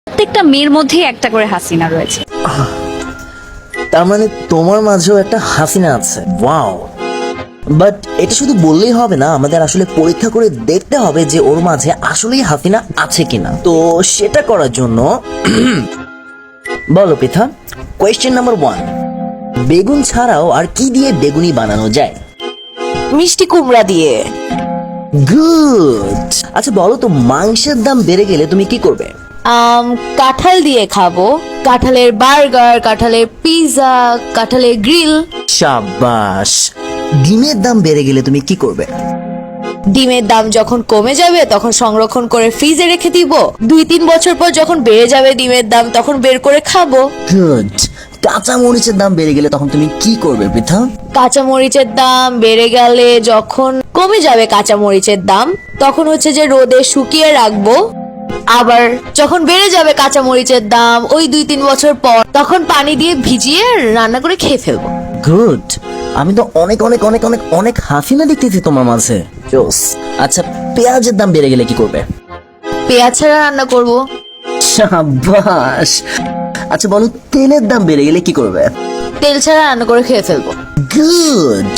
প্রত্যেকটা মেয়ের মধ্যে একটা করে হাসিনা রয়েছে। তার মানে তোমার মাঝেও একটা হাসিনা আছে। ওয়াও। বাট এটা শুধু বললেই হবে না, আমাদের আসলে পরীক্ষা করে দেখতে হবে যে ওর মাঝে আসলেই হাসিনা আছে কিনা। তো সেটা করার জন্য বলো পৃথা, কোয়েশ্চেন নাম্বার 1, বেগুন ছাড়াও আর কি দিয়ে বেগুনি বানানো যায়? মিষ্টি কুমড়া দিয়ে। গুড। আচ্ছা বলো তো, মাংসের দাম বেড়ে গেলে তুমি কি করবে? কাঁঠাল দিয়ে খাবো। কাঁঠালের বার্গার, কাঁঠালের পিৎজা, কাঁঠালের গ্রিল। শাবাশ। ডিমের দাম বেড়ে গেলে তুমি কি করবে? ডিমের দাম যখন কমে যাবে তখন সংরক্ষণ করে ফ্রিজে রেখে দিব। 2-3 বছর পর যখন বেড়ে যাবে ডিমের দাম তখন বের করে খাবো। গুড। কাঁচা মরিচের দাম বেড়ে গেলে তখন তুমি কি করবে পৃথা? কাঁচা মরিচের দাম বেড়ে গেলে যখন কমে যাবে কাঁচা মরিচের দাম তখন হচ্ছে যে রোদে শুকিয়ে রাখবো। আবার যখন বেড়ে যাবে কাঁচা মরিচের দাম ওই 2-3 বছর পর তখন পানি দিয়ে ভিজিয়ে রান্না করে খেয়ে ফেলবো। গুড। আমি তো অনেক অনেক অনেক অনেক অনেক হাসিনা দেখতেছি তোমার মাঝে। জোস। আচ্ছা পেঁয়াজের দাম বেড়ে গেলে কি করবে? পেঁয়াজ ছাড়া রান্না করব। শাবাশ। আচ্ছা বলো, তেলের দাম বেড়ে গেলে কি করবে? তেল ছাড়া রান্না করে খেয়ে ফেলবো। গুড।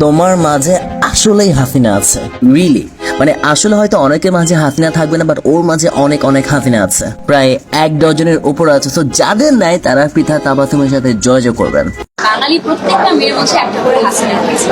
তোমার মাঝে আসলেই হাসিনা আছে, রিয়েলি। মানে আসলে হয়তো অনেকের মাঝে হাসিনা থাকবে না, বাট ওর মাঝে অনেক অনেক হাসিনা আছে, প্রায় 1 ডজনের উপর আছে। তো যাদের নাই তারা পৃথা তাবাসুমের সাথে যোগাযোগ করবেন। বাঙালি প্রত্যেকটা মেয়ের মধ্যে একটা করে হাসিনা রয়েছে।